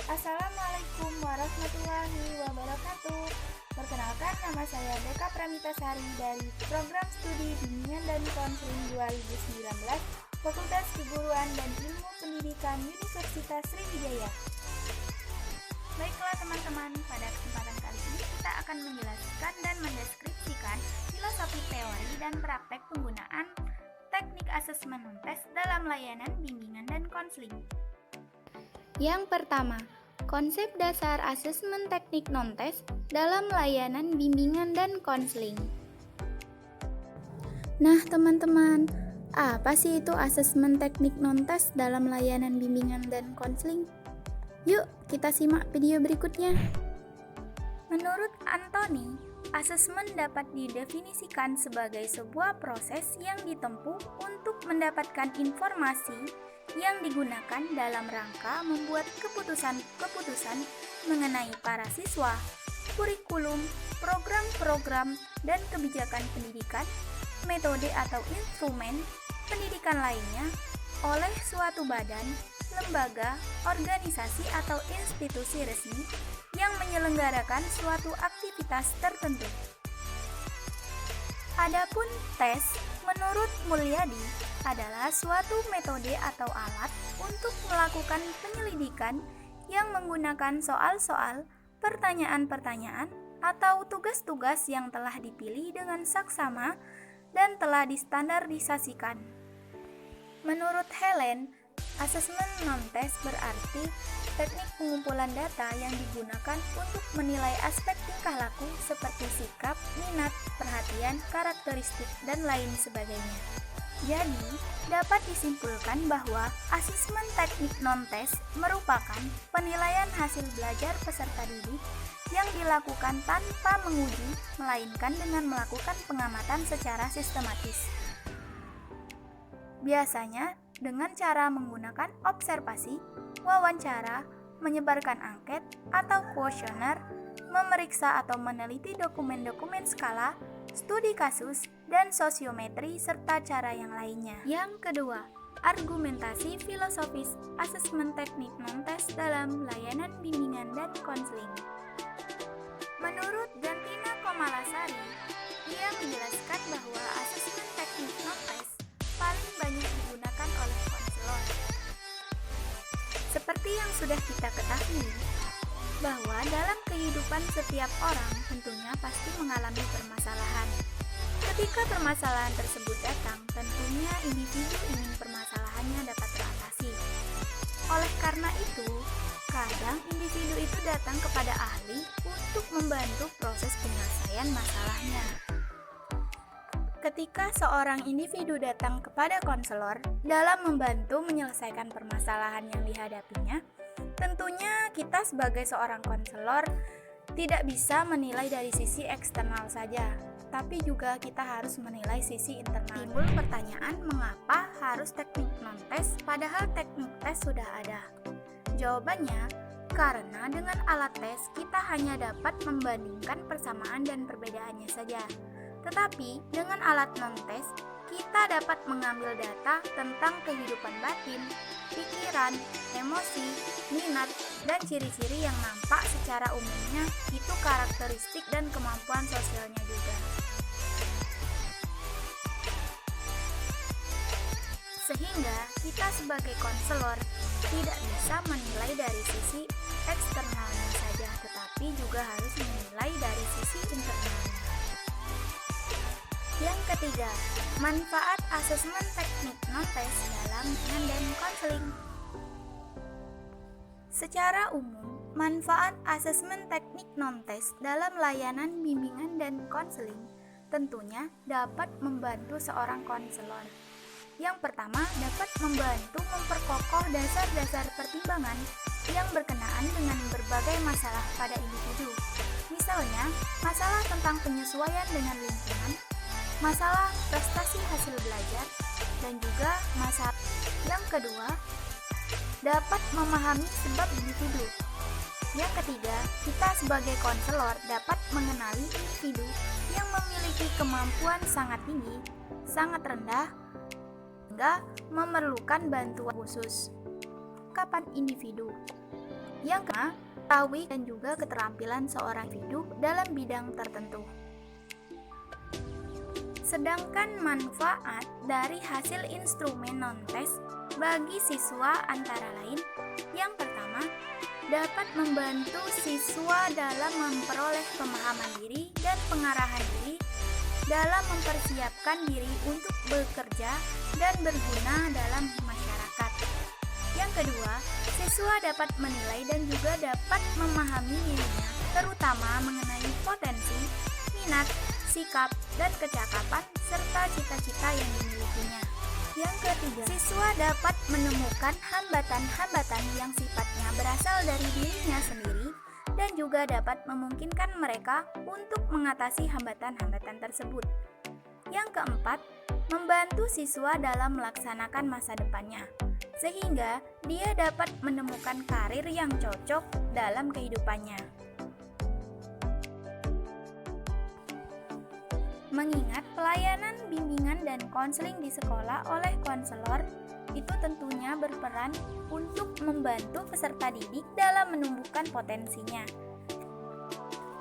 Assalamualaikum warahmatullahi wabarakatuh. Perkenalkan, nama saya Deka Pramitasari dari Program Studi Bimbingan dan Konseling 2019 Fakultas Keguruan dan Ilmu Pendidikan Universitas Sriwijaya. Baiklah teman-teman, pada kesempatan kali ini kita akan menjelaskan dan mendeskripsikan filosofi teori dan praktek penggunaan teknik asesmen non-tes dalam layanan bimbingan dan konseling. Yang pertama, konsep dasar asesmen teknik non-tes dalam layanan bimbingan dan konseling. Nah teman-teman, apa sih itu asesmen teknik non-tes dalam layanan bimbingan dan konseling? Yuk kita simak video berikutnya. Menurut Anthony, asesmen dapat didefinisikan sebagai sebuah proses yang ditempuh untuk mendapatkan informasi yang digunakan dalam rangka membuat keputusan-keputusan mengenai para siswa, kurikulum, program-program, dan kebijakan pendidikan, metode atau instrumen pendidikan lainnya oleh suatu badan, lembaga, organisasi, atau institusi resmi yang menyelenggarakan suatu aktivitas tertentu. Adapun tes, menurut Mulyadi, adalah suatu metode atau alat untuk melakukan penyelidikan yang menggunakan soal-soal, pertanyaan-pertanyaan, atau tugas-tugas yang telah dipilih dengan saksama dan telah distandardisasikan. Menurut Helen, asesmen non-tes berarti teknik pengumpulan data yang digunakan untuk menilai aspek tingkah laku seperti sikap, minat, perhatian, karakteristik, dan lain sebagainya. Jadi, dapat disimpulkan bahwa asesmen teknik non-tes merupakan penilaian hasil belajar peserta didik yang dilakukan tanpa menguji, melainkan dengan melakukan pengamatan secara sistematis. Biasanya dengan cara menggunakan observasi, wawancara, menyebarkan angket atau kuesioner, memeriksa atau meneliti dokumen-dokumen skala, studi kasus, dan sosiometri serta cara yang lainnya. Yang kedua, argumentasi filosofis asesmen teknik non-tes dalam layanan bimbingan dan konseling. Menurut Gantina Komalasari, ia menjelaskan bahwa asesmen teknik non-tes paling banyak digunakan oleh konselor. Seperti yang sudah kita ketahui, bahwa dalam kehidupan setiap orang tentunya pasti mengalami permasalahan. Ketika permasalahan tersebut datang, tentunya individu ingin permasalahannya dapat teratasi. Oleh karena itu, kadang individu itu datang kepada ahli untuk membantu proses penyelesaian masalahnya. Ketika seorang individu datang kepada konselor dalam membantu menyelesaikan permasalahan yang dihadapinya, tentunya kita sebagai seorang konselor tidak bisa menilai dari sisi eksternal saja, tapi juga kita harus menilai sisi internal. Timbul pertanyaan, mengapa harus teknik non-tes padahal teknik tes sudah ada? Jawabannya, karena dengan alat tes kita hanya dapat membandingkan persamaan dan perbedaannya saja. Tetapi dengan alat non-tes, kita dapat mengambil data tentang kehidupan batin, pikiran, emosi, minat, dan ciri-ciri yang nampak secara umumnya itu karakteristik dan kemampuan sosialnya juga. Sehingga kita sebagai konselor tidak bisa menilai dari sisi eksternalnya saja, tetapi juga harus menilai dari sisi internalnya. Yang ketiga, manfaat asesmen teknik non-tes dalam bimbingan dan konseling. Secara umum, manfaat asesmen teknik non-tes dalam layanan bimbingan dan konseling tentunya dapat membantu seorang konselor. Yang pertama, dapat membantu memperkokoh dasar-dasar pertimbangan yang berkenaan dengan berbagai masalah pada individu. Misalnya, masalah tentang penyesuaian dengan lingkungan, masalah prestasi hasil belajar, dan juga masalah. Yang kedua, dapat memahami sebab individu. Yang ketiga, kita sebagai konselor dapat mengenali individu yang memiliki kemampuan sangat tinggi, sangat rendah, hingga memerlukan bantuan khusus. Kapan individu Yang kedua, ketahui dan juga keterampilan seorang individu dalam bidang tertentu. Sedangkan manfaat dari hasil instrumen non-tes bagi siswa antara lain, yang pertama, dapat membantu siswa dalam memperoleh pemahaman diri dan pengarahan diri dalam mempersiapkan diri untuk bekerja dan berguna dalam masyarakat. Yang kedua, siswa dapat menilai dan juga dapat memahami dirinya, terutama mengenai potensi, minat, sikap, dan kecakapan, serta cita-cita yang dimilikinya. Yang ketiga, siswa dapat menemukan hambatan-hambatan yang sifatnya berasal dari dirinya sendiri dan juga dapat memungkinkan mereka untuk mengatasi hambatan-hambatan tersebut. Yang keempat, membantu siswa dalam melaksanakan masa depannya, sehingga dia dapat menemukan karir yang cocok dalam kehidupannya. Mengingat pelayanan bimbingan dan konseling di sekolah oleh konselor itu tentunya berperan untuk membantu peserta didik dalam menumbuhkan potensinya.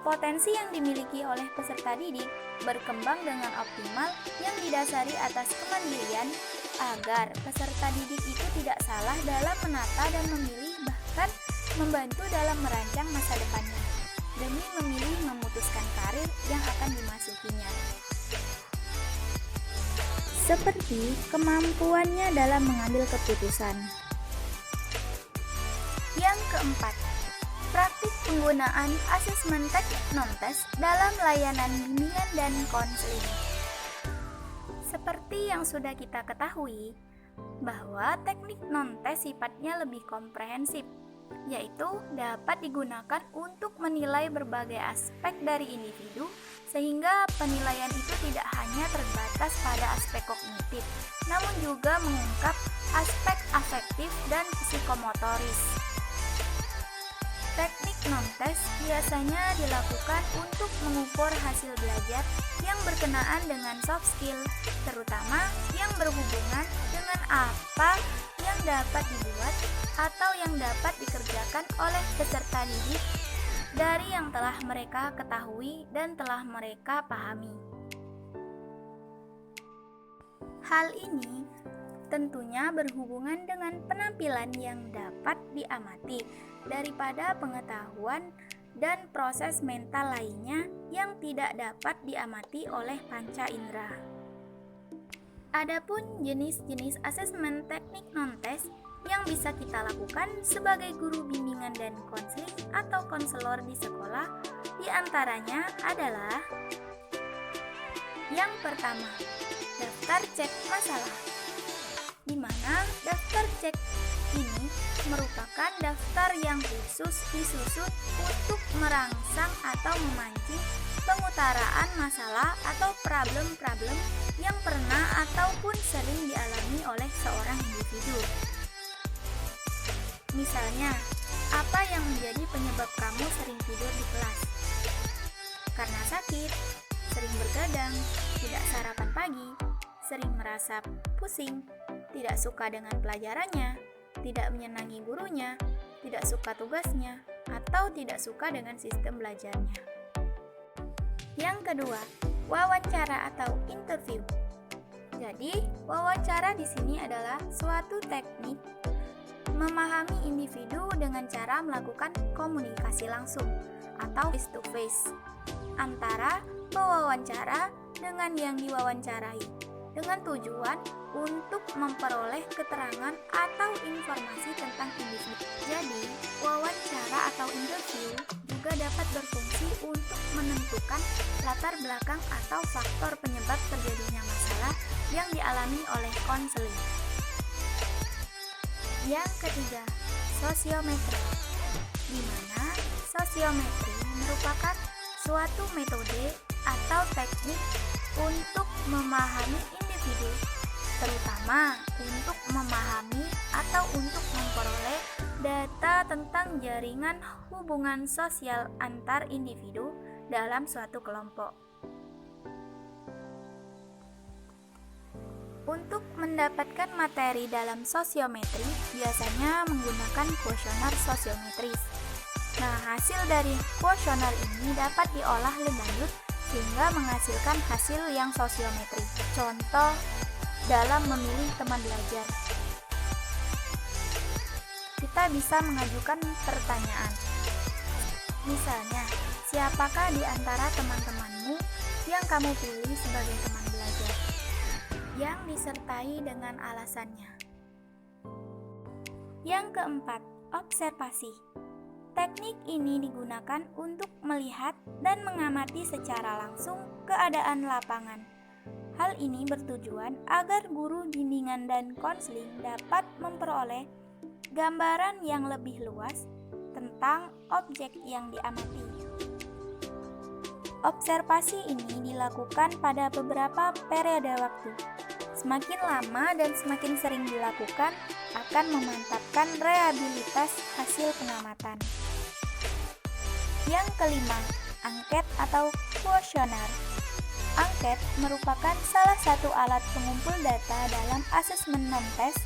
Potensi yang dimiliki oleh peserta didik berkembang dengan optimal yang didasari atas kemandirian agar peserta didik itu tidak salah dalam menata dan memilih, bahkan membantu dalam merancang masa depannya demi memilih memutuskan karir yang akan dimasukinya. Seperti kemampuannya dalam mengambil keputusan. Yang keempat, praktik penggunaan asesmen teknik non-tes dalam layanan bimbingan dan konseling. Seperti yang sudah kita ketahui, bahwa teknik non-tes sifatnya lebih komprehensif, yaitu dapat digunakan untuk menilai berbagai aspek dari individu, sehingga penilaian itu tidak hanya terbatas pada aspek kognitif, namun juga mengungkap aspek afektif dan psikomotoris. Teknik non-tes biasanya dilakukan untuk mengukur hasil belajar yang berkenaan dengan soft skill, terutama yang berhubungan dengan apa yang dapat dibuat atau yang dapat dikerjakan oleh peserta didik dari yang telah mereka ketahui dan telah mereka pahami. Hal ini tentunya berhubungan dengan penampilan yang dapat diamati daripada pengetahuan dan proses mental lainnya yang tidak dapat diamati oleh panca indera. Adapun jenis-jenis asesmen teknik non-tes yang bisa kita lakukan sebagai guru bimbingan dan konseling atau konselor di sekolah, diantaranya adalah yang pertama, daftar cek masalah, di mana daftar cek ini merupakan daftar yang khusus disusun untuk merangsang atau memancing pengutaraan masalah atau problem-problem yang pernah ataupun sering dialami oleh seorang individu. Misalnya, apa yang menjadi penyebab kamu sering tidur di kelas? Karena sakit, sering bergadang, tidak sarapan pagi, sering merasa pusing, tidak suka dengan pelajarannya, tidak menyenangi gurunya, tidak suka tugasnya, atau tidak suka dengan sistem belajarnya. Yang kedua, wawancara atau interview. Jadi, wawancara di sini adalah suatu teknik memahami individu dengan cara melakukan komunikasi langsung atau face to face antara pewawancara dengan yang diwawancarai, dengan tujuan untuk memperoleh keterangan atau informasi tentang individu. Jadi, wawancara atau interview juga dapat berfungsi untuk menentukan latar belakang atau faktor penyebab terjadinya masalah yang dialami oleh konseling. Yang ketiga, sosiometri, di mana sosiometri merupakan suatu metode atau teknik untuk memahami individu, terutama untuk memahami atau untuk memperoleh data tentang jaringan hubungan sosial antar individu dalam suatu kelompok. Untuk mendapatkan materi dalam sosiometri, biasanya menggunakan kuesioner sosiometris. Nah, hasil dari kuesioner ini dapat diolah lebih lanjut sehingga menghasilkan hasil yang sosiometri. Contoh dalam memilih teman belajar. Kita bisa mengajukan pertanyaan. Misalnya, siapakah di antara teman-temanmu yang kamu pilih sebagai teman belajar? Yang disertai dengan alasannya. Yang keempat, observasi. Teknik ini digunakan untuk melihat dan mengamati secara langsung keadaan lapangan. Hal ini bertujuan agar guru bimbingan dan konseling dapat memperoleh gambaran yang lebih luas tentang objek yang diamati. Observasi ini dilakukan pada beberapa periode waktu. Semakin lama dan semakin sering dilakukan akan memantapkan reliabilitas hasil pengamatan. Yang kelima, angket atau kuesioner. Angket merupakan salah satu alat pengumpul data dalam asesmen non-tes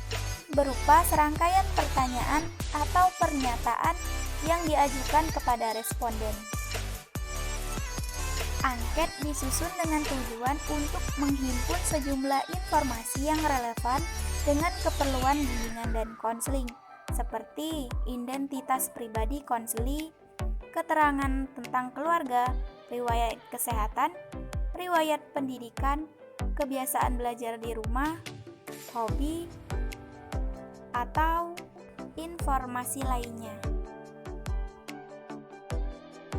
berupa serangkaian pertanyaan atau pernyataan yang diajukan kepada responden. Angket disusun dengan tujuan untuk menghimpun sejumlah informasi yang relevan dengan keperluan bimbingan dan konseling, seperti identitas pribadi konseli, keterangan tentang keluarga, riwayat kesehatan, riwayat pendidikan, kebiasaan belajar di rumah, hobi, atau informasi lainnya.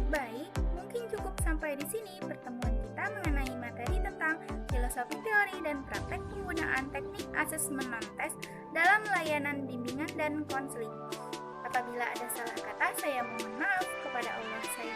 Baik, mungkin cukup sampai di sini pertemuan kita mengenai materi tentang filosofi teori dan praktek penggunaan teknik asesmen non-tes dalam layanan bimbingan dan konseling. Apabila ada salah kata, saya mohon maaf. Kepada Allah saya